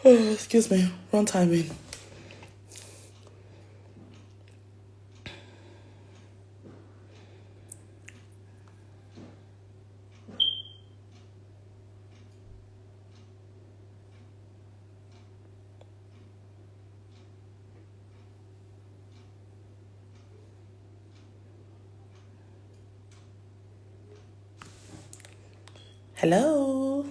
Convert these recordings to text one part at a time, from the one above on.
Excuse me, wrong timing. Hello.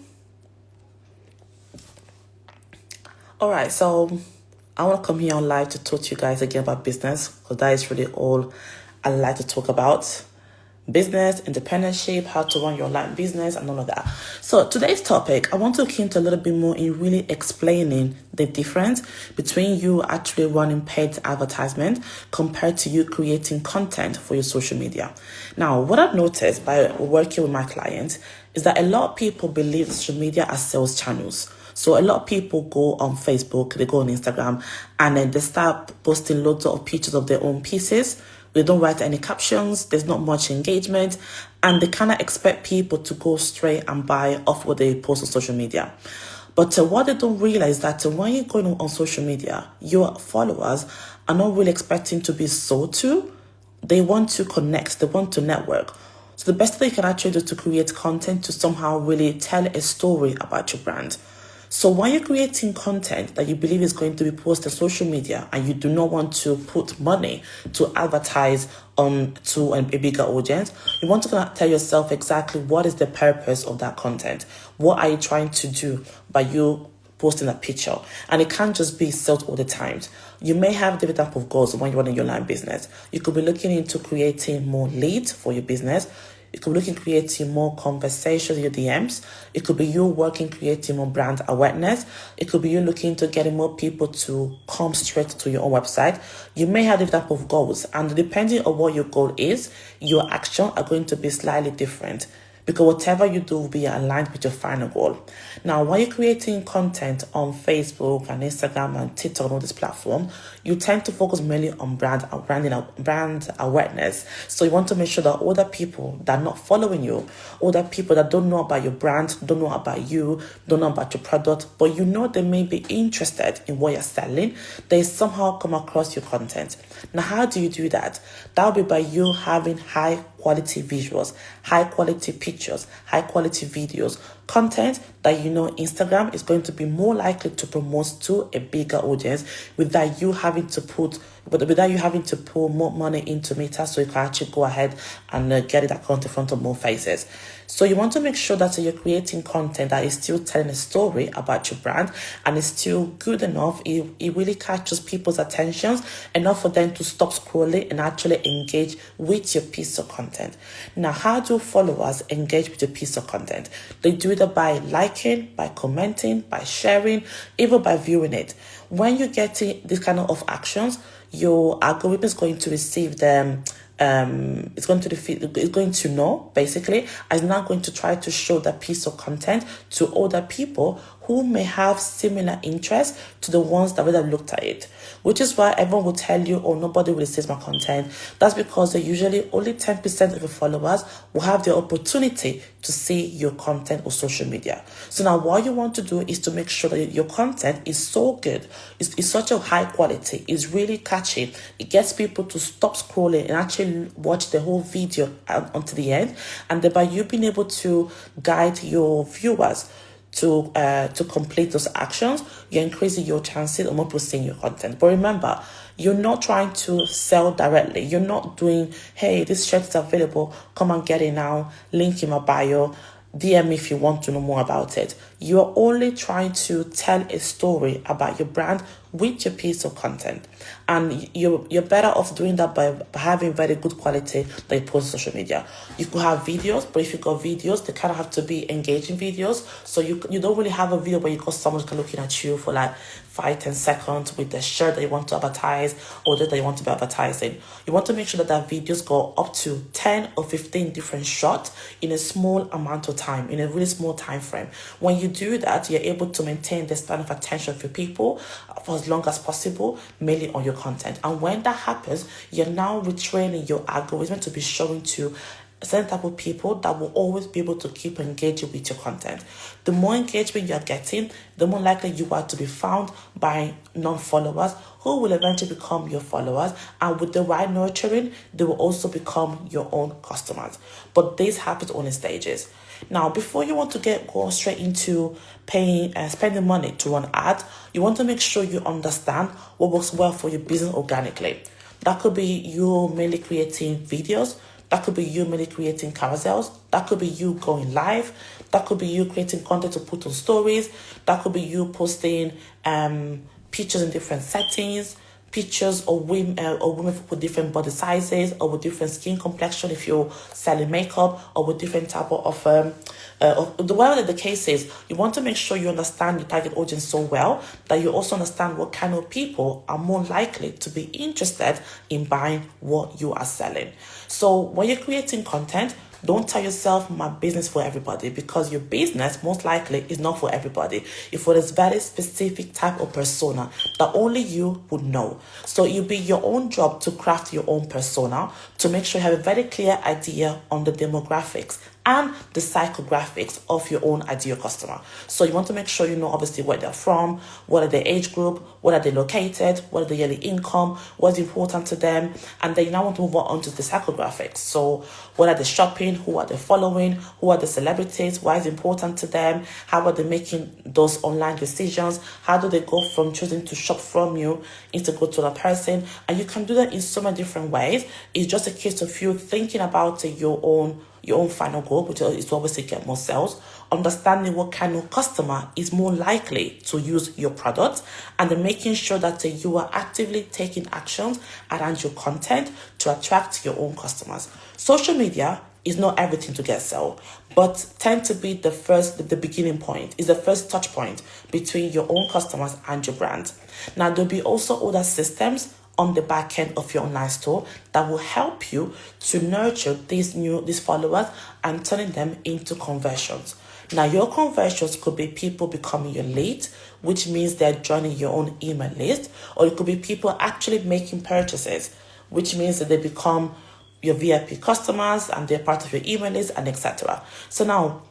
All right, so I want to come here on live to talk to you guys again about business because that is really all I like to talk about. Business, entrepreneurship, how to run your online business, and all of that. So today's topic, I want to look into a little bit more in really explaining the difference between you actually running paid advertisement compared to you creating content for your social media. Now, what I've noticed by working with my clients is that a lot of people believe social media as sales channels. So a lot of people go on Facebook, they go on Instagram, and then they start posting loads of pictures of their own pieces. They don't write any captions, there's not much engagement, and they kind of expect people to go straight and buy off what they post on social media. But what they don't realize that when you're going on social media, your followers are not really expecting to be sold to. They want to connect, they want to network. So the best thing you can actually do is to create content to somehow really tell a story about your brand. So when you're creating content that you believe is going to be posted on social media and you do not want to put money to advertise on to a bigger audience, you want to tell yourself exactly what is the purpose of that content. What are you trying to do by you posting a picture? And it can't just be sales all the time. You may have different type of goals when you're running your online business. You could be looking into creating more leads for your business. It could be looking creating more conversations in your DMs. It could be you working creating more brand awareness. It could be you looking to getting more people to come straight to your own website. You may have different type of goals, and depending on what your goal is, your actions are going to be slightly different, because whatever you do will be aligned with your final goal. Now, when you're creating content on Facebook and Instagram and TikTok and all this platform, you tend to focus mainly on brand awareness. So you want to make sure that other people that are not following you, other people that don't know about your brand, don't know about you, don't know about your product, but you know they may be interested in what you're selling, they somehow come across your content. Now, how do you do that? That will be by you having high quality visuals, high quality pictures, high quality videos, content that you know Instagram is going to be more likely to promote to a bigger audience without you having to put more money into Meta, so you can actually go ahead and get that content in front of more faces. So you want to make sure that you're creating content that is still telling a story about your brand and is still good enough. It really catches people's attentions enough for them to stop scrolling and actually engage with your piece of content. Now, how do followers engage with your piece of content? They do that by liking, by commenting, by sharing, even by viewing it. When you get this kind of actions, your algorithm is going to receive them. It's going to know basically, and it's now going to try to show that piece of content to other people who may have similar interests to the ones that would have looked at it. Which is why everyone will tell you, oh, nobody will see my content. That's because they usually only 10% of your followers will have the opportunity to see your content on social media. So now what you want to do is to make sure that your content is so good, it's such a high quality, it's really catchy, it gets people to stop scrolling and actually watch the whole video until the end, and then by you being able to guide your viewers to complete those actions, you're increasing your chances of more people seeing your content. But remember, you're not trying to sell directly. You're not doing, hey, this shirt is available, come and get it now, link in my bio, DM me if you want to know more about it. You're only trying to tell a story about your brand with your piece of content. And you're better off doing that by having very good quality that you post on social media. You could have videos, but if you've got videos, they kind of have to be engaging videos. So you don't really have a video where you got someone looking at you for like 5-10 seconds with the shirt that you want to advertise or that you want to be advertising. You want to make sure that videos go up to 10 or 15 different shots in a small amount of time, in a really small time frame. When you do that, you're able to maintain the span of attention for people for as long as possible, mainly on your content. And when that happens, you're now retraining your algorithm to be showing to certain type of people that will always be able to keep engaging with your content. The more engagement you are getting, the more likely you are to be found by non-followers who will eventually become your followers, and with the right nurturing, they will also become your own customers. But this happens on in stages. Now, before you want to go straight into paying and spending money to run ads, you want to make sure you understand what works well for your business organically. That could be you mainly creating videos. That could be you mainly creating carousels. That could be you going live. That could be you creating content to put on stories. That could be you posting pictures in different settings, pictures of women with different body sizes or with different skin complexion if you're selling makeup, or with different type of whatever the case is. You want to make sure you understand your target audience so well that you also understand what kind of people are more likely to be interested in buying what you are selling. So when you're creating content, don't tell yourself my business for everybody, because your business most likely is not for everybody. It's for this very specific type of persona that only you would know. So it'll be your own job to craft your own persona, to make sure you have a very clear idea on the demographics and the psychographics of your own ideal customer. So you want to make sure you know obviously where they're from, what are their age group, where are they located, what are the yearly income, what's important to them, and then you now want to move on to the psychographics. So what are they shopping, who are they following, who are the celebrities, why is it important to them, how are they making those online decisions, how do they go from choosing to shop from you into go to another person. And you can do that in so many different ways. It's just a case of you thinking about your own final goal, which is to obviously get more sales, understanding what kind of customer is more likely to use your product, and then making sure that you are actively taking actions around your content to attract your own customers. Social media is not everything to get sale, but tend to be the beginning point, is the first touch point between your own customers and your brand. Now, there'll be also other systems on the back end of your online store that will help you to nurture these followers and turning them into conversions. Now, your conversions could be people becoming your lead, which means they're joining your own email list, or it could be people actually making purchases, which means that they become your VIP customers and they're part of your email list, and etc. So now,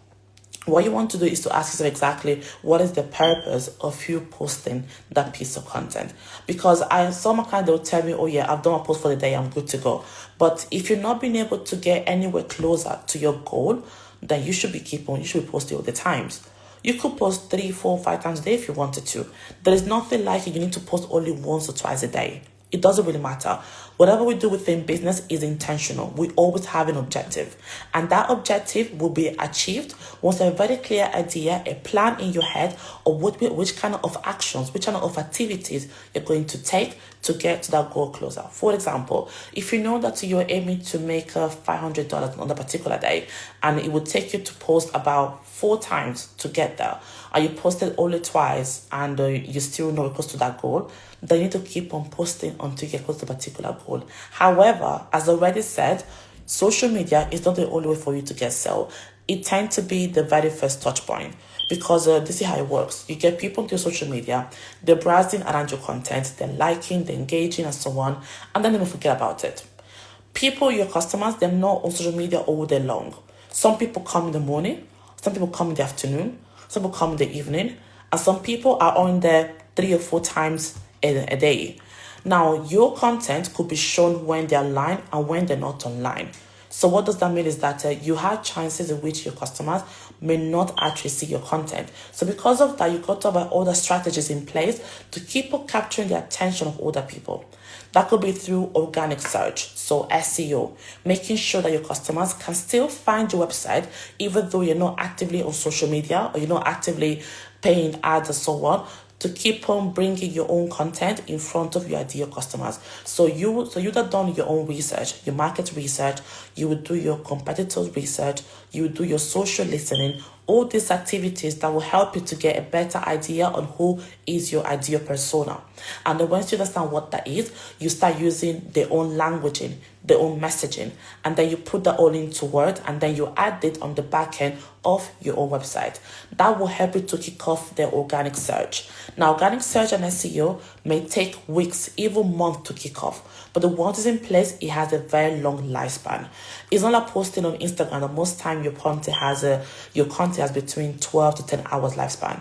what you want to do is to ask yourself exactly what is the purpose of you posting that piece of content. Because some kind will tell me, oh yeah, I've done a post for the day, I'm good to go. But if you're not being able to get anywhere closer to your goal, then you should be posting all the times. You could post 3, 4, 5 times a day if you wanted to. There is nothing like you need to post only once or twice a day. It doesn't really matter. Whatever we do within business is intentional. We always have an objective. And that objective will be achieved once you have a very clear idea, a plan in your head of which kind of actions, which kind of activities you're going to take to get to that goal closer. For example, if you know that you're aiming to make $500 on a particular day, and it would take you to post about 4 times to get there, and you posted only twice and you still not close to that goal, then you need to keep on posting until you get close to a particular goal. However, as I already said, social media is not the only way for you to get sales. It tends to be the very first touch point, because this is how it works. You get people into social media, they're browsing around your content, they're liking, they're engaging and so on, and then they will forget about it. People, your customers, they're not on social media all day long. Some people come in the morning, some people come in the afternoon, some people come in the evening, and some people are on there 3 or 4 times a day. Now, your content could be shown when they're online and when they're not online. So what does that mean is that you have chances in which your customers may not actually see your content. So because of that, you've got to have other strategies in place to keep on capturing the attention of other people. That could be through organic search, so SEO, making sure that your customers can still find your website even though you're not actively on social media or you're not actively paying ads and so on, to keep on bringing your own content in front of your ideal customers. So you'd have done your own research, your market research, you would do your competitors research, you would do your social listening, all these activities that will help you to get a better idea on who is your ideal persona. And then once you understand what that is, you start using their own languaging, their own messaging, and then you put that all into Word, and then you add it on the back end of your own website. That will help you to kick off the organic search. Now, organic search and SEO may take weeks, even months to kick off, but the once it's in place, it has a very long lifespan. It's not like posting on Instagram, and most time your content has between 12 to 10 hours lifespan.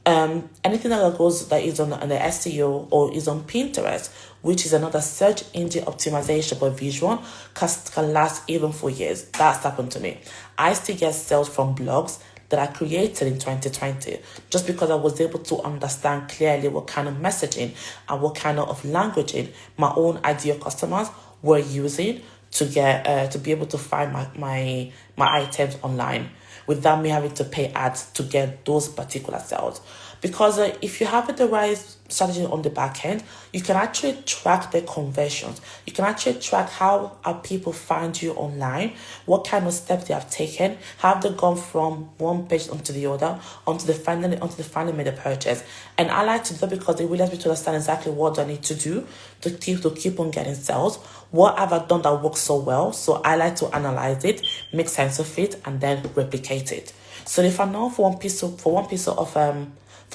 Anything that is on the SEO or is on Pinterest, which is another search engine optimization but visual, can last even for years. That's happened to me. I still get sales from blogs that I created in 2020 just because I was able to understand clearly what kind of messaging and what kind of languaging my own ideal customers were using to get to be able to find my items online without me having to pay ads to get those particular sales. Because if you have the right strategy on the back end, you can actually track the conversions. You can actually track how our people find you online, what kind of steps they have taken, have they gone from one page onto the other, until they finally made a purchase. And I like to do that because it really helps me to understand exactly what I need to do to keep on getting sales. What have I done that works so well? So I like to analyze it, make sense of it, and then replicate it. So if I know for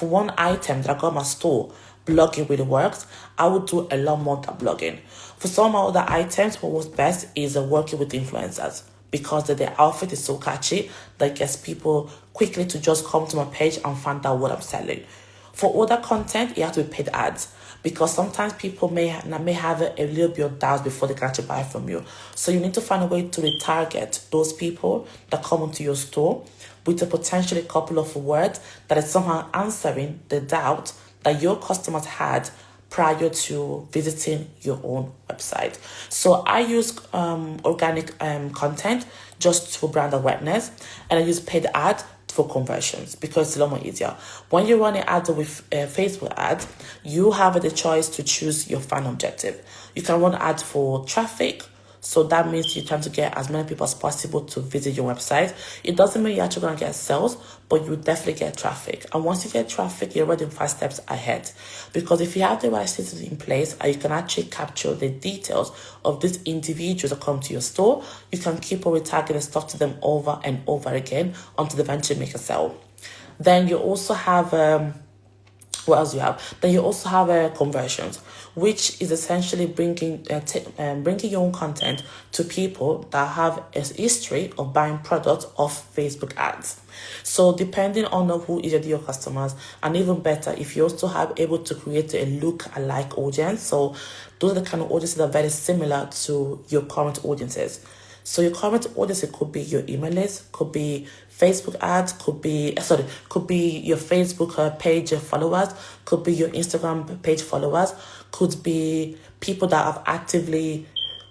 one item that I got in my store, blogging really works, I would do a lot more than blogging. For some other items, what was best is working with influencers because their outfit is so catchy that gets people quickly to just come to my page and find out what I'm selling. For other content, you have to be paid ads because sometimes people may have a little bit of doubts before they can actually buy from you. So you need to find a way to retarget those people that come into your store with a potentially couple of words that is somehow answering the doubt that your customers had prior to visiting your own website. So I use organic content just for brand awareness, and I use paid ad for conversions because it's a lot more easier. When you run an ad with Facebook ads, you have the choice to choose your final objective. You can run ads for traffic. So that means you're trying to get as many people as possible to visit your website. It doesn't mean you're actually going to get sales, but you definitely get traffic. And once you get traffic, you're already 5 steps ahead. Because if you have the right systems in place and you can actually capture the details of these individuals that come to your store, you can keep on retargeting stuff to them over and over again until they eventually make a sale. Then you also have... what else you have? Then you also have conversions, which is essentially bringing your own content to people that have a history of buying products off Facebook ads. So depending on who is your customers, and even better, if you also have able to create a look-alike audience. So those are the kind of audiences that are very similar to your current audiences. So your current audience, it could be your email list, could be Facebook ads, could be your Facebook page followers, could be your Instagram page followers, could be people that have actively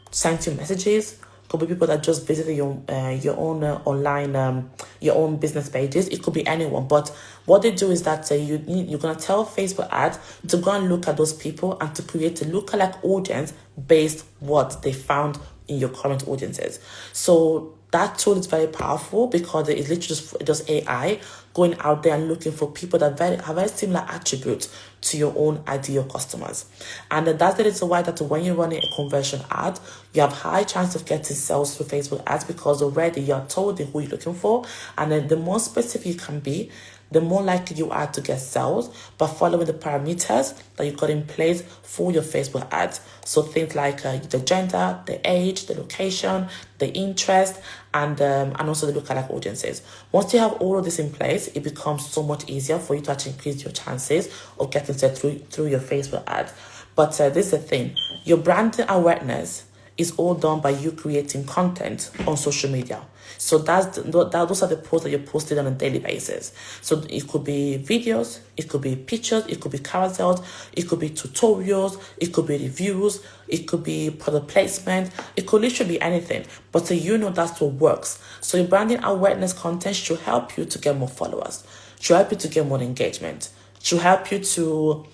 sent you messages, could be people that just visited your own online your own business pages. It could be anyone. But what they do is that you're gonna tell Facebook ads to go and look at those people and to create a lookalike audience based what they found in your current audiences. So that tool is very powerful because it is literally just AI going out there and looking for people that have very similar attributes to your own ideal customers. And that's the reason why that when you're running a conversion ad, you have high chance of getting sales through Facebook ads because already you're told who you're looking for. And then the more specific you can be, the more likely you are to get sales by following the parameters that you've got in place for your Facebook ads. So things like the gender, the age, the location, the interest, and also the lookalike audiences. Once you have all of this in place, it becomes so much easier for you to actually increase your chances of getting set through your Facebook ads. But this is the thing, your brand awareness is all done by you creating content on social media. So those are the posts that you're posting on a daily basis. So it could be videos, it could be pictures, it could be carousels, it could be tutorials, it could be reviews, it could be product placement, it could literally be anything. But so that's what works. So your branding awareness content should help you to get more followers, should help you to get more engagement, should help you to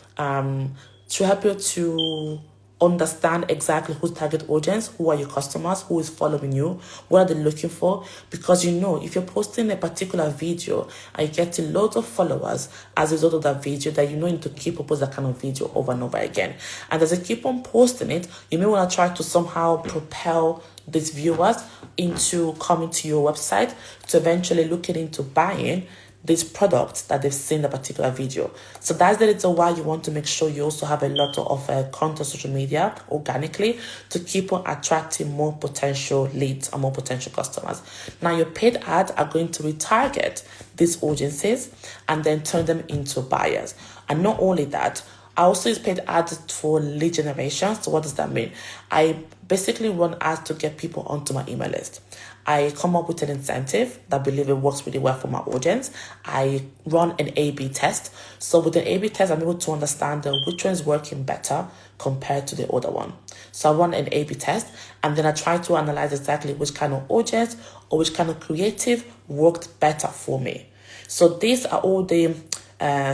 understand exactly who's target audience, who are your customers, who is following you, what are they looking for. Because if you're posting a particular video and you're getting loads of followers as a result of that video, that you need to keep up with that kind of video over and over again. And as you keep on posting it, you may want to try to somehow propel these viewers into coming to your website to eventually looking into buying these products that they've seen the particular video. So that's the reason why you want to make sure you also have a lot of content on social media organically to keep on attracting more potential leads and more potential customers. Now, your paid ads are going to retarget these audiences and then turn them into buyers. And not only that, I also use paid ads for lead generation. So what does that mean? I basically run ads to get people onto my email list. I come up with an incentive that I believe it works really well for my audience. I run an A/B test. So with an A/B test, I'm able to understand which one is working better compared to the other one. So I run an A/B test, and then I try to analyze exactly which kind of audience or which kind of creative worked better for me. So these are all the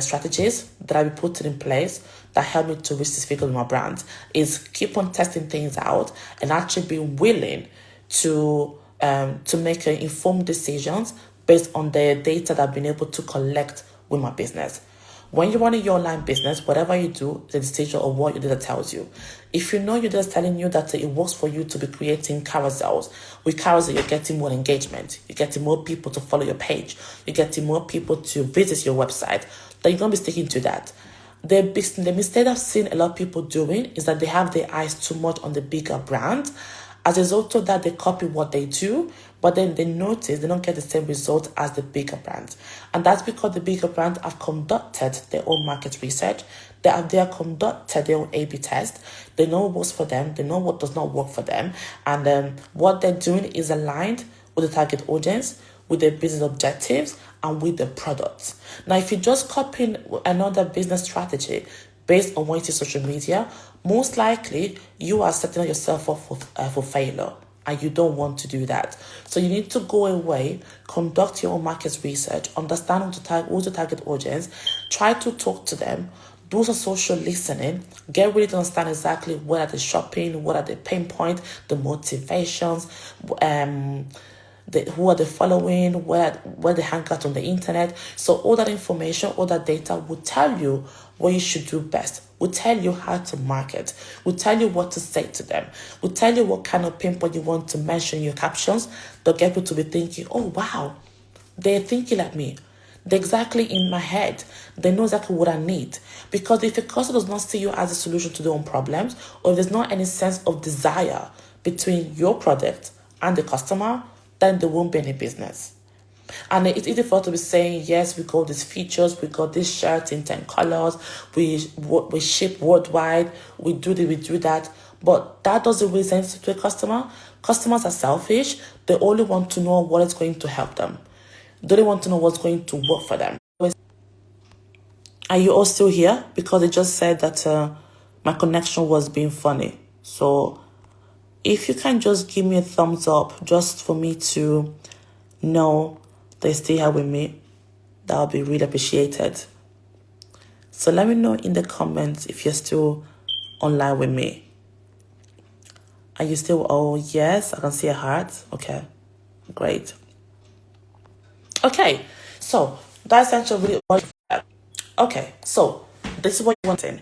strategies that I'll be putting in place that help me to reach this figure with my brand, is keep on testing things out and actually be willing to make informed decisions based on the data that I've been able to collect with my business. When you're running your online business, whatever you do, the decision of what your data tells you. If you know your data is telling you that it works for you to be creating carousels, with carousel you're getting more engagement, you're getting more people to follow your page, you're getting more people to visit your website, then you're going to be sticking to that. The mistake I've seen a lot of people doing is that they have their eyes too much on the bigger brand. As a result of that, they copy what they do, but then they notice they don't get the same result as the bigger brands. And that's because the bigger brands have conducted their own market research. They have conducted their own A/B test. They know what works for them. They know what does not work for them. And what they're doing is aligned with the target audience, with their business objectives, and with the products. Now, if you're just copying another business strategy based on what you see social media, most likely you are setting yourself up for failure, and you don't want to do that. So you need to go away, conduct your own market research, understand who's the target audience, try to talk to them, do some social listening, get ready to understand exactly what are they shopping, what are the pain points, the motivations, who are they following, where they hang out on the internet. So all that information, all that data will tell you what you should do best, will tell you how to market, will tell you what to say to them, will tell you what kind of pain point you want to mention in your captions. They'll get people to be thinking, oh wow, they're thinking like me. They're exactly in my head. They know exactly what I need. Because if a customer does not see you as a solution to their own problems, or if there's not any sense of desire between your product and the customer, then there won't be any business. And it's easy for us to be saying, yes, we got these features, we got this shirt in 10 colors, we ship worldwide, we do this, we do that. But that doesn't really sense to a customer. Customers are selfish. They only want to know what is going to help them. They don't want to know what's going to work for them. Are you all still here? Because it just said that my connection was being funny. So if you can just give me a thumbs up just for me to know they stay here with me, that would be really appreciated. So let me know in the comments if you're still online with me. Are you still? Oh yes, I can see a heart. Okay, great. Okay, so that's actually really. Okay, so this is what you're wanting.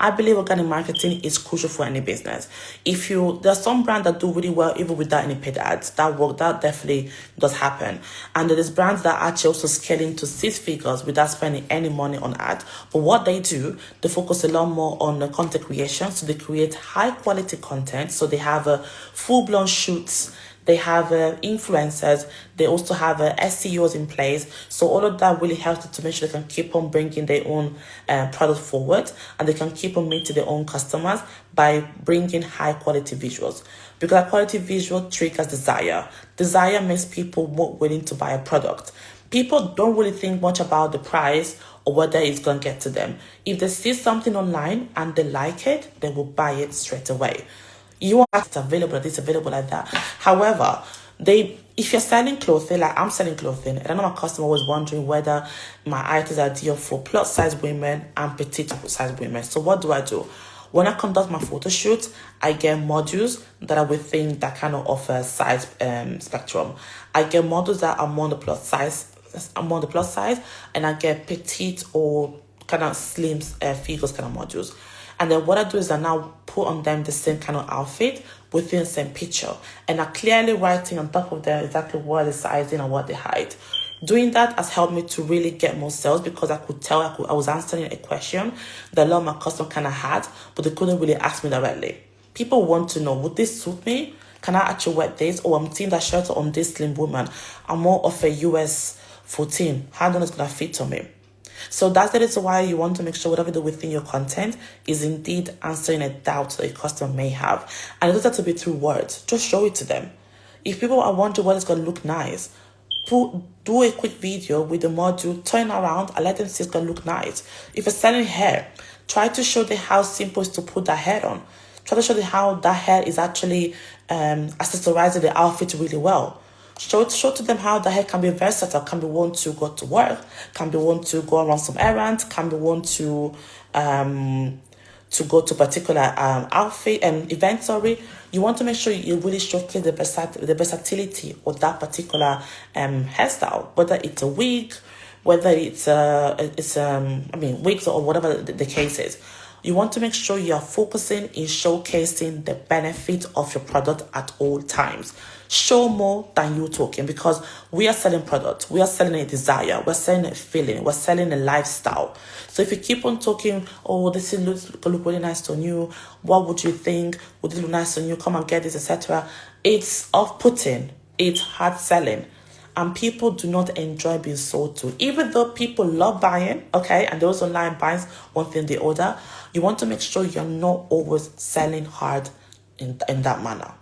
I believe organic marketing is crucial for any business. There's some brands that do really well even without any paid ads. That definitely does happen. And there's brands that actually also scaling to 6 figures without spending any money on ads. But what they do, they focus a lot more on the content creation. So they create high quality content. So they have full-blown shoots. They have influencers. They also have SEOs in place. So all of that really helps them to make sure they can keep on bringing their own product forward, and they can keep on meeting their own customers by bringing high quality visuals. Because high quality visual triggers desire. Desire makes people more willing to buy a product. People don't really think much about the price or whether it's going to get to them. If they see something online and they like it, they will buy it straight away. You want it's available, it's available like that. However, if you're selling clothing, like I'm selling clothing, and I know my customer was wondering whether my items are ideal for plus size women and petite size women. So what do? When I conduct my photo shoot, I get modules that are within that kind of offer size spectrum. I get models that are more on the plus size. I'm on the plus size, and I get petite or kind of slim figures kind of modules. And then what I do is I now put on them the same kind of outfit within the same picture, and I'm clearly writing on top of them exactly what the sizing and what the height. Doing that has helped me to really get more sales, because I could tell I was answering a question that a lot of my customers kind of had, but they couldn't really ask me directly. People want to know, would this suit me? Can I actually wear this? Or I'm seeing that shirt on this slim woman. I'm more of a US 14. How long is going to fit on me? So that's the reason why you want to make sure whatever you do within your content is indeed answering a doubt that a customer may have. And it doesn't have to be through words. Just show it to them. If people are wondering what is going to look nice, do a quick video with the module, turn around and let them see it's going to look nice. If you're selling hair, try to show them how simple it is to put that hair on. Try to show them how that hair is actually accessorizing the outfit really well. Show to them how the hair can be versatile, can be worn to go to work, can be worn to go around some errands, can be worn to go to particular outfit and event. You want to make sure you really showcase the versatility of that particular hairstyle, whether it's a wig, whether it's wigs or whatever the case is. You want to make sure you are focusing in showcasing the benefit of your product at all times. Show more than you talking, because we are selling products. We are selling a desire. We're selling a feeling. We're selling a lifestyle. So if you keep on talking, oh, this look really nice on you. What would you think? Would it look nice on you? Come and get this, etc. It's off-putting. It's hard selling. And people do not enjoy being sold to. Even though people love buying, okay, and those online buys one thing the other, you want to make sure you're not always selling hard in that manner.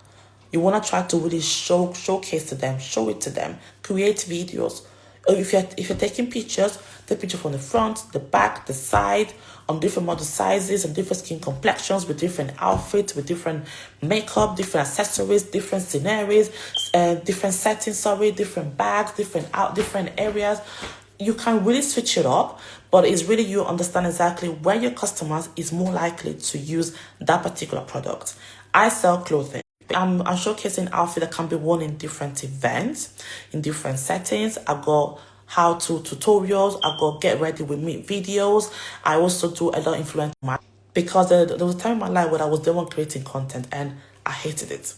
You want to try to really showcase to them, show it to them, create videos. Or if you're taking pictures, take picture from the front, the back, the side, on different model sizes and different skin complexions, with different outfits, with different makeup, different accessories, different scenarios, different settings, different bags, different areas. You can really switch it up, but it's really you understand exactly where your customers is more likely to use that particular product. I sell clothing. I'm showcasing outfits that can be worn in different events, in different settings. I got how-to tutorials. I got get ready with me videos. I also do a lot of influence marketing, because there was a time in my life where I was the one creating content and I hated it.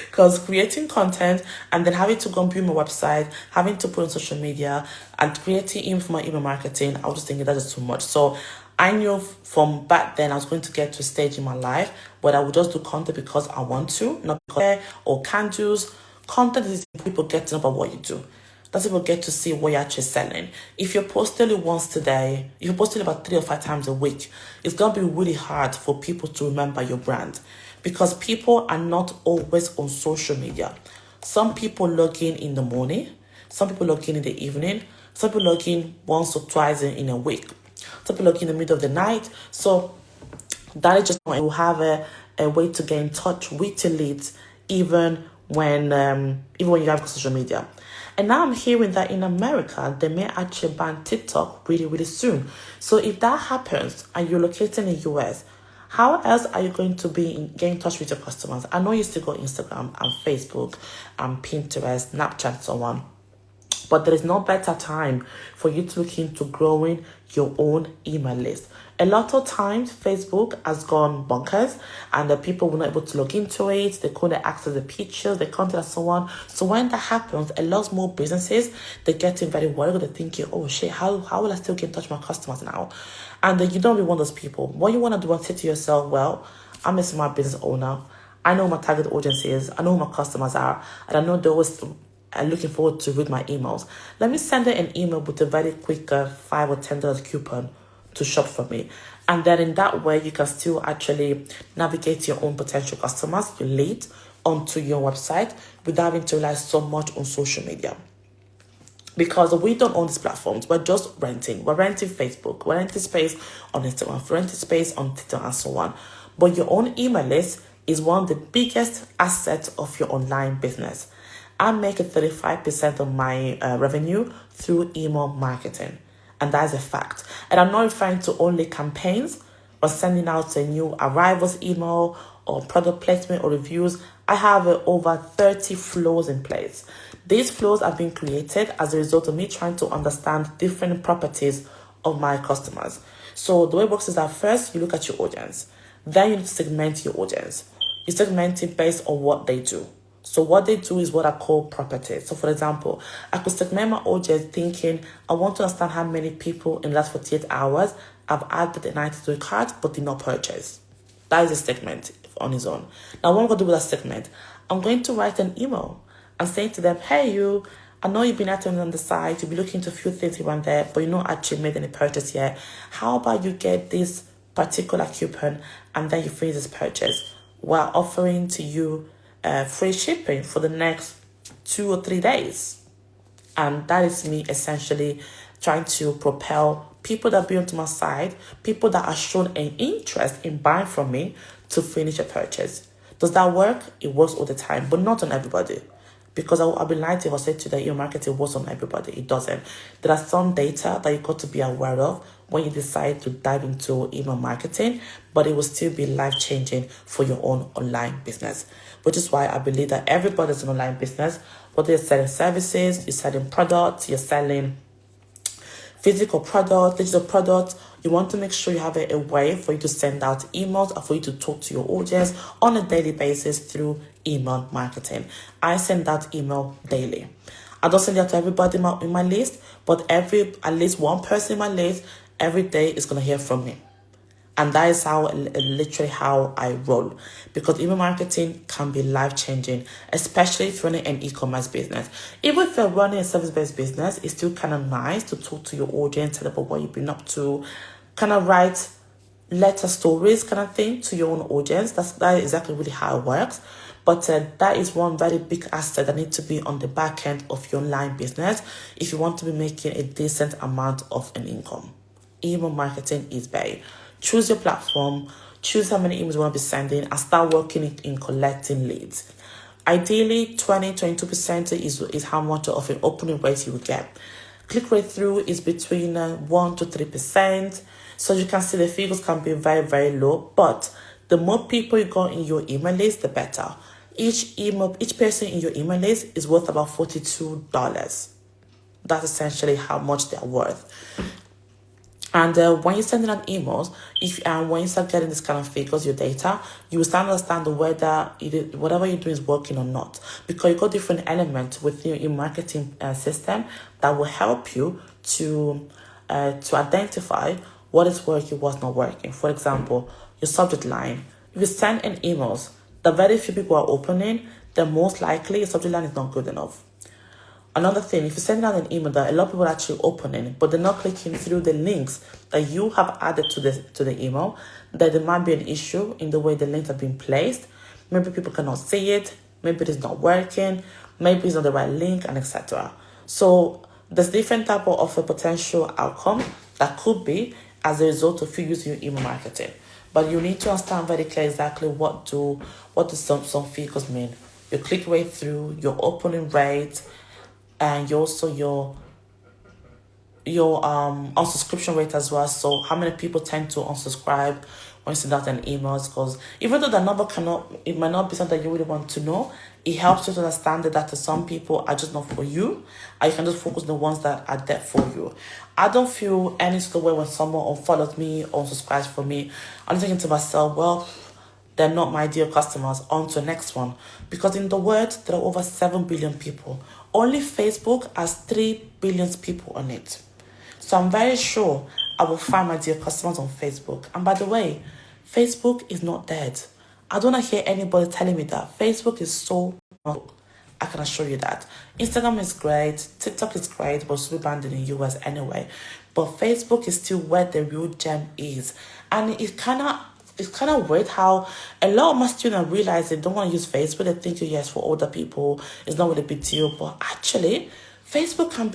Because creating content and then having to go and build my website, having to put on social media and creating even for my email marketing, I was just thinking that is too much. So I knew from back then I was going to get to a stage in my life where I would just do content because I want to, not because or can do. Content is people get to know about what you do. That's people get to see what you're actually selling. If you're posting once today, if you're posting about 3 or 5 times a week, it's going to be really hard for people to remember your brand, because people are not always on social media. Some people log in the morning, some people log in the evening, some people log in once or twice in a week. Some people log in the middle of the night. So that is just why you have a way to get in touch with your leads, even when you have social media. And now I'm hearing that in America, they may actually ban TikTok really, really soon. So if that happens and you're located in the US, how else are you going to get in touch with your customers? I know you still got Instagram and Facebook and Pinterest, Snapchat, and so on. But there is no better time for you to look into growing your own email list. A lot of times, Facebook has gone bonkers and the people were not able to log into it. They couldn't access the pictures, the content, and so on. So when that happens, a lot more businesses, they're getting very worried. They're thinking, oh shit, how will I still get in touch with my customers now? And then you don't really want those people. What you want to do is say to yourself, well, I'm a smart business owner. I know who my target audience is. I know who my customers are. And I know they're always looking forward to read my emails. Let me send her an email with a very quick $5 or $10 coupon to shop for me. And then in that way, you can still actually navigate your own potential customers, your lead, onto your website without having to rely so much on social media. Because we don't own these platforms. We're just renting. We're renting Facebook. We're renting space on Instagram. We're renting space on Twitter and so on. But your own email list is one of the biggest assets of your online business. I'm making 35% of my revenue through email marketing. And that is a fact. And I'm not referring to only campaigns. or sending out a new arrivals email or product placement or reviews, I have over 30 flows in place. These flows are being created as a result of me trying to understand different properties of my customers. So the way it works is that first you look at your audience, then you need to segment your audience. You segment it based on what they do. So what they do is what I call properties. So for example, I could segment my audience thinking, I want to understand how many people in the last 48 hours have added an item to a cart but did not purchase. That is a segment on its own. Now what I'm going to do with that segment, I'm going to write an email and saying to them, hey you, I know you've been active on the site, you'll be looking into a few things here and there, but you're not actually made any purchase yet. How about you get this particular coupon and then you finish this purchase? We're offering to you free shipping for the next 2 or 3 days. And that is me essentially trying to propel people that be onto my site, people that are shown an interest in buying from me to finish a purchase. Does that work? It works all the time, but not on everybody. Because I'll be lying to you if I say to that email marketing works on everybody. It doesn't. There are some data that you got to be aware of when you decide to dive into email marketing, but it will still be life-changing for your own online business. Which is why I believe that everybody's an online business, whether you're selling services, you're selling products, you're selling physical products, digital products, you want to make sure you have a way for you to send out emails or for you to talk to your audience on a daily basis through email marketing. I send out email daily. I don't send it out to everybody in my list, but at least one person in my list every day is going to hear from me. And that is literally how I roll. Because email marketing can be life-changing, especially if you're running an e-commerce business. Even if you're running a service-based business, it's still kind of nice to talk to your audience, tell about what you've been up to, kind of write letter stories kind of thing to your own audience. That is exactly really how it works. But that is one very big asset that needs to be on the back end of your online business if you want to be making a decent amount of an income. Email marketing is big. Choose your platform, choose how many emails you want to be sending, and start working in collecting leads. Ideally, 20-22% is how much of an opening rate you will get. Click rate through is between 1 to 3%. So you can see the figures can be very, very low, but the more people you got in your email list, the better. Each person in your email list is worth about $42. That's essentially how much they're worth. And when you're sending out emails, when you start getting this kind of figures, your data, you will start to understand whether whatever you're doing is working or not. Because you got different elements within your marketing system that will help you to identify what is working, what's not working. For example, your subject line. If you send an emails that very few people are opening, then most likely your subject line is not good enough. Another thing, if you're sending out an email that a lot of people are actually opening, but they're not clicking through the links that you have added to the email, then there might be an issue in the way the links have been placed. Maybe people cannot see it, maybe it's not working, maybe it's not the right link, and etc. So there's different type of a potential outcome that could be as a result of you using your email marketing. But you need to understand very clearly exactly what do some figures mean. Your click rate through, your opening rate, and also your unsubscription rate as well. So how many people tend to unsubscribe when you send out an email? Because even though the number it might not be something you really want to know, it helps you to understand that some people are just not for you, and you can just focus on the ones that are there for you. I don't feel any sort of way when someone unfollows me or unsubscribes from me. I'm thinking to myself, well, they're not my ideal customers. On to the next one. Because in the world, there are over 7 billion people. Only Facebook has 3 billion people on it. So I'm very sure I will find my ideal customers on Facebook. And by the way, Facebook is not dead. I don't want to hear anybody telling me that. Facebook is so wrong. I can assure you that. Instagram is great. TikTok is great, but it's still banned in the US anyway. But Facebook is still where the real gem is. And it's kind of weird how a lot of my students realize they don't want to use Facebook. They think, yes, for older people, it's not really a big deal. But actually, Facebook can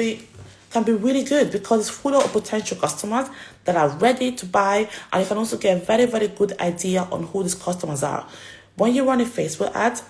be really good because it's full of potential customers that are ready to buy. And you can also get a very, very good idea on who these customers are. When you run a Facebook ad,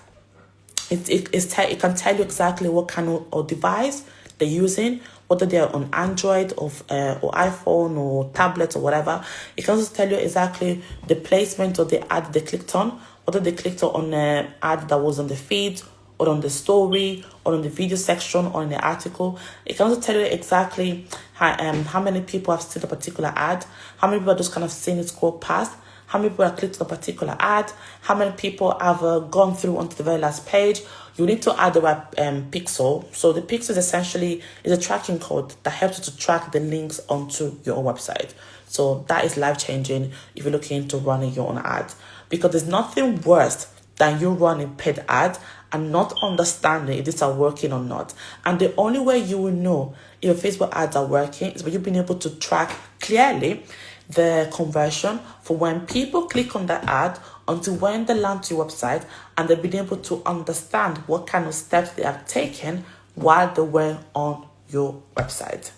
it can tell you exactly what kind of device they're using, whether they're on Android or iPhone or tablet or whatever. It can also tell you exactly the placement of the ad they clicked on, whether they clicked on an ad that was on the feed or on the story or on the video section or in the article. It can also tell you exactly how many people have seen a particular ad, how many people are just kind of seeing it scroll past, how many people have clicked on a particular ad, how many people have gone through onto the very last page. You need to add the right pixel. So the pixel essentially is a tracking code that helps you to track the links onto your own website. So that is life-changing if you're looking into running your own ad, because there's nothing worse than you running paid ad and not understanding if these are working or not. And the only way you will know if your Facebook ads are working is when you've been able to track clearly the conversion for when people click on the ad until when they land to your website, and they've been able to understand what kind of steps they have taken while they were on your website.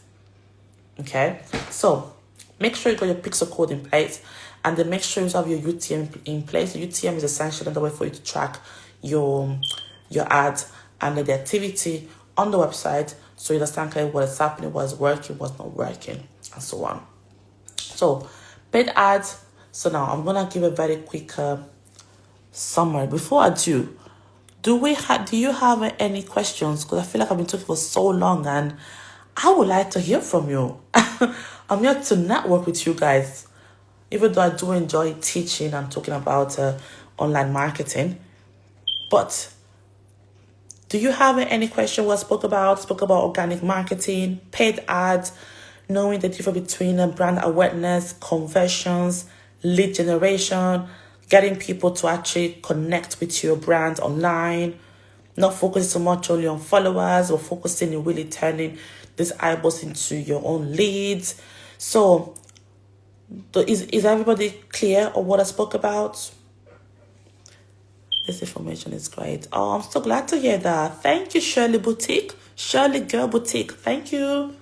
Okay, so make sure you got your pixel code in place, and then make sure you have your UTM in place. UTM is essentially another way for you to track your ads and the activity on the website, so you understand clearly what is happening, what is working, what's not working, and so on. So paid ads. So now I'm gonna give a very quick summary. Before I do you have any questions? Because I feel like I've been talking for so long, and I would like to hear from you. I'm here to network with you guys, even though I do enjoy teaching and talking about online marketing. But do you have any question? What I spoke about organic marketing, paid ads, knowing the difference between brand awareness, conversions, lead generation, getting people to actually connect with your brand online, not focusing so much only on followers, or focusing on really turning these eyeballs into your own leads. So is everybody clear on what I spoke about? This information is great. Oh, I'm so glad to hear that. Thank you, Shirley Boutique. Shirley Girl Boutique. Thank you.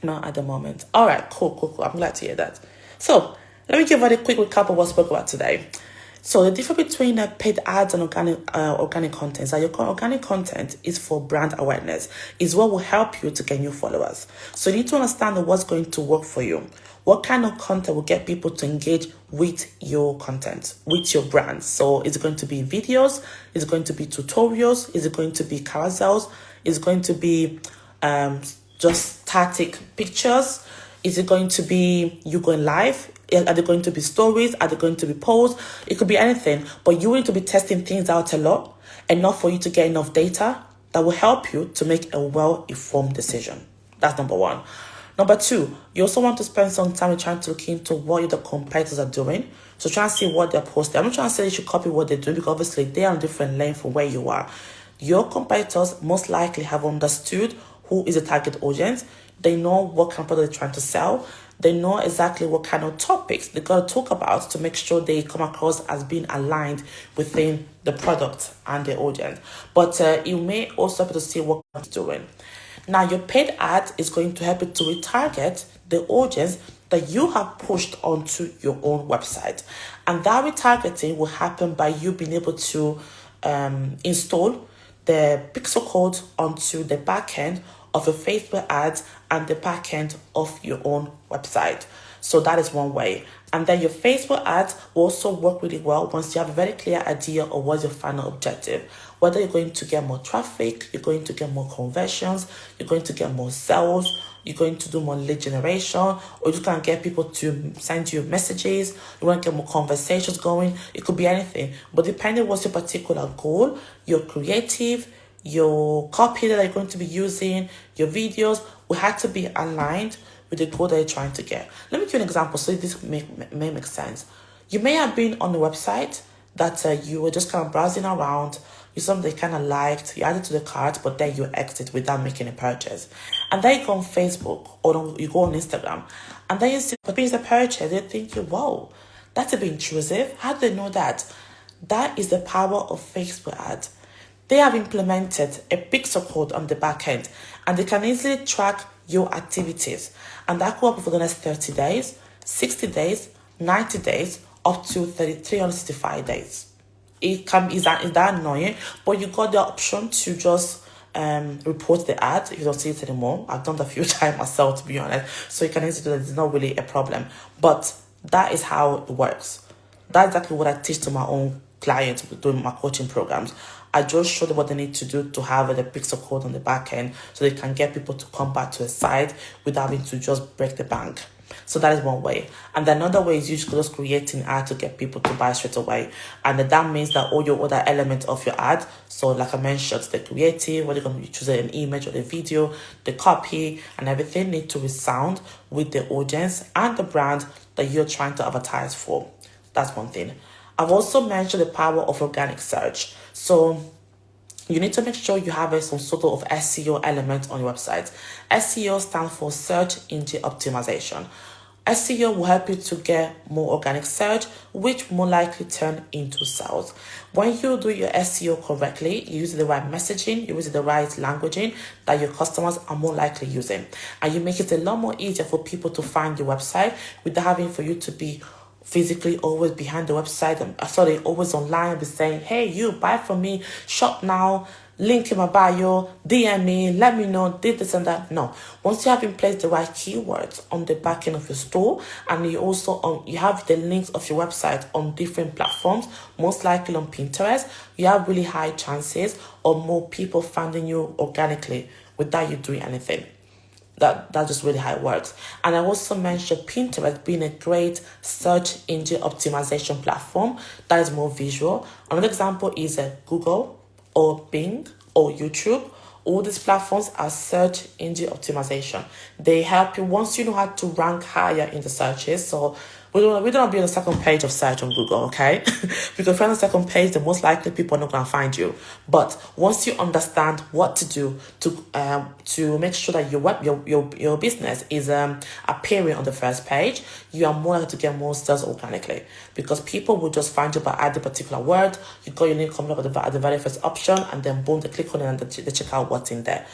Not at the moment. All right, cool. I'm glad to hear that. So let me give a quick recap of what I spoke about today. So the difference between paid ads and organic content is that your organic content is for brand awareness. Is what will help you to get new followers. So you need to understand what's going to work for you. What kind of content will get people to engage with your content, with your brand? So is it going to be videos? Is it going to be tutorials? Is it going to be carousels? Is it going to be just static pictures? Is it going to be you going live? Are there going to be stories? Are there going to be posts? It could be anything, but you need to be testing things out a lot, enough for you to get enough data that will help you to make a well-informed decision. That's number one. Number two, you also want to spend some time trying to look into what the competitors are doing. So try and see what they're posting. I'm not trying to say you should copy what they're doing, because obviously they're on a different lane from where you are. Your competitors most likely have understood who is the target audience. They know what kind of product they're trying to sell. They know exactly what kind of topics they got to talk about to make sure they come across as being aligned within the product and the audience. But you may also have to see what it's doing. Now, your paid ad is going to help you to retarget the audience that you have pushed onto your own website. And that retargeting will happen by you being able to install the pixel code onto the backend of your Facebook ads and the backend of your own website. So that is one way. And then your Facebook ads will also work really well once you have a very clear idea of what's your final objective. Whether you're going to get more traffic, you're going to get more conversions, you're going to get more sales, you're going to do more lead generation, or you can get people to send you messages, you want to get more conversations going. It could be anything. But depending on what's your particular goal, your creative, your copy that you're going to be using, your videos will have to be aligned with the goal that you're trying to get. Let me give you an example so this may make sense. You may have been on a website that you were just kind of browsing around, you saw something kind of liked, you added to the cart, but then you exit without making a purchase. And then you go on Facebook or you go on Instagram, and then you see a piece of purchase, you're thinking, whoa, that's a bit intrusive. How do they know that? That is the power of Facebook ads. They have implemented a pixel code on the back end, and they can easily track your activities. And that could happen for the next 30 days, 60 days, 90 days, up to 365 days. Is that annoying? But you got the option to just report the ad if you don't see it anymore. I've done that a few times myself, to be honest. So you can easily do that. It's not really a problem. But that is how it works. That's exactly what I teach to my own clients doing my coaching programs. I just show them what they need to do to have the pixel code on the back end so they can get people to come back to a site without having to just break the bank. So that is one way. And then another way is usually just creating ad to get people to buy straight away. And that means that all your other elements of your ad, so like I mentioned, the creative, whether you're going to choose an image or the video, the copy and everything need to resound with the audience and the brand that you're trying to advertise for. That's one thing. I've also mentioned the power of organic search. So you need to make sure you have some sort of SEO element on your website. SEO stands for search engine optimization. SEO will help you to get more organic search, which more likely turn into sales. When you do your SEO correctly, you use the right messaging, you use the right languaging that your customers are more likely using. And you make it a lot more easier for people to find your website without having for you to be physically always behind the website and always online and be saying, hey, you buy from me, shop now, link in my bio, DM me, let me know, this and that. No. Once you have in place the right keywords on the back end of your store, and you also you have the links of your website on different platforms, most likely on Pinterest, you have really high chances of more people finding you organically without you doing anything. That's just really how it works. And I also mentioned Pinterest being a great search engine optimization platform that is more visual. Another example is Google or Bing or YouTube. All these platforms are search engine optimization. They help you once you know how to rank higher in the searches. So we don't be on the second page of search on Google, okay? Because if you're on the second page, then most likely people are not going to find you. But once you understand what to do to make sure that your business is appearing on the first page, you are more likely to get more sales organically, because people will just find you by adding a particular word. You got your link coming up at the very first option, and then boom, they click on it and they check out what's in there.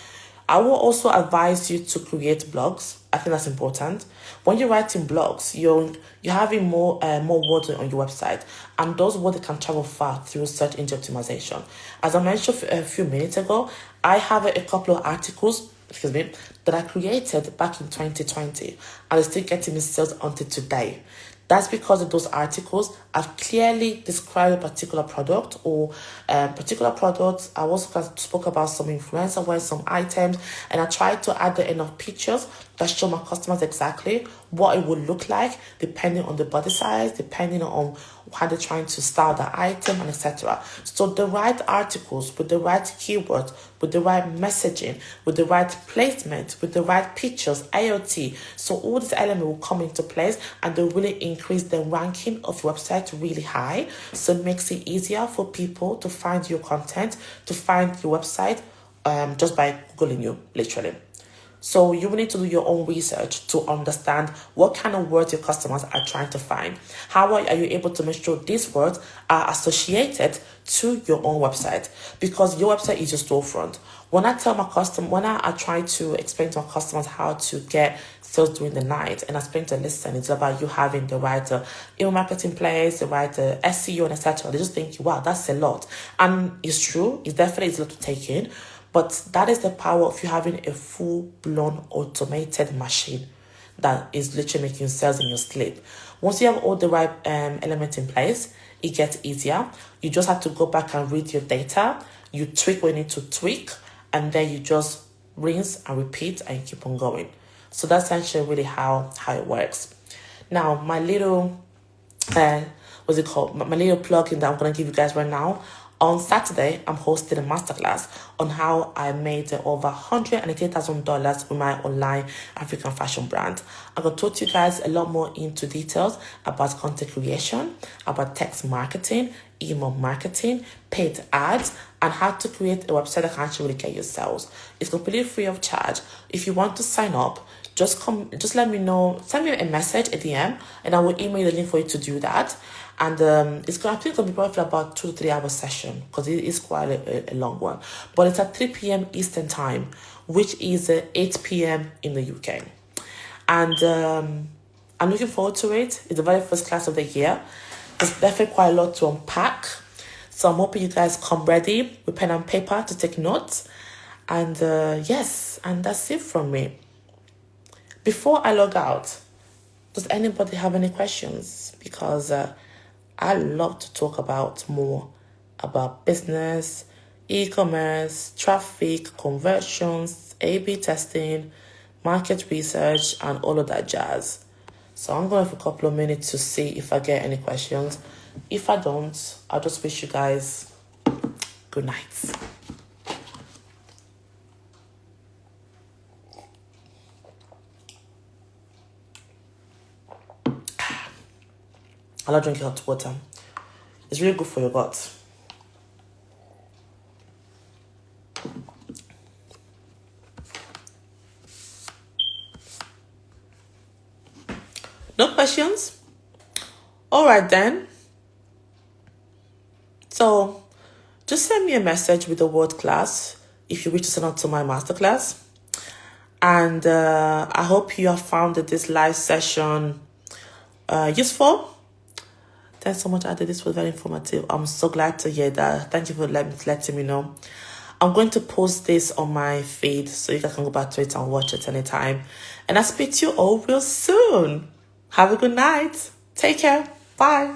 I will also advise you to create blogs. I think that's important. When you're writing blogs, you're having more words on your website, and those words can travel far through search engine optimization. As I mentioned a few minutes ago, I have a couple of articles, that I created back in 2020, and they're still getting me sales until today. That's because of those articles I've clearly described a particular product or particular products. I also spoke about some influencer wear, some items, and I tried to add the enough pictures that show my customers exactly what it would look like depending on the body size, depending on how they're trying to style the item, and etc. So the right articles with the right keywords, with the right messaging, with the right placement, with the right pictures, IoT. So all these elements will come into place, and they really increase the ranking of your website really high. So it makes it easier for people to find your content, to find your website just by Googling you, literally. So you will need to do your own research to understand what kind of words your customers are trying to find. How are you able to make sure these words are associated to your own website? Because your website is your storefront. When I try to explain to my customers how to get sales during the night, and I explain to listen, it's about you having the right email marketing place, the right SEO, and etc. They just think, wow, that's a lot. And it's true. It's definitely a lot to take in. But that is the power of you having a full-blown automated machine that is literally making sales in your sleep. Once you have all the right elements in place, it gets easier. You just have to go back and read your data. You tweak what you need to tweak, and then you just rinse and repeat and keep on going. So that's essentially really how it works. Now, my little, my little plug-in that I'm going to give you guys right now. On Saturday, I'm hosting a masterclass on how I made over $188,000 with my online African fashion brand. I'm going to talk to you guys a lot more into details about content creation, about text marketing, email marketing, paid ads, and how to create a website that can actually really get you sales. It's completely free of charge. If you want to sign up, just let me know, send me a message, a DM, and I will email the link for you to do that. And I think it's going to be probably about 2 to 3 hour session, because it is quite a long one. But it's at 3 p.m. Eastern time, which is 8 p.m. in the UK. And I'm looking forward to it. It's the very first class of the year. There's definitely quite a lot to unpack. So I'm hoping you guys come ready with pen and paper to take notes. And yes, and that's it from me. Before I log out, does anybody have any questions? Because I love to talk about more about business, e-commerce, traffic, conversions, A/B testing, market research, and all of that jazz. So I'm going for a couple of minutes to see if I get any questions. If I don't, I'll just wish you guys good night. I love drinking hot water. It's really good for your gut. No questions? All right then. So just send me a message with the word class if you wish to sign up to my masterclass. And I hope you have found this live session useful. Thanks so much, Ade. This was very informative. I'm so glad to hear that. Thank you for letting me know. I'm going to post this on my feed so you guys can go back to it and watch it anytime. And I'll speak to you all real soon. Have a good night. Take care. Bye.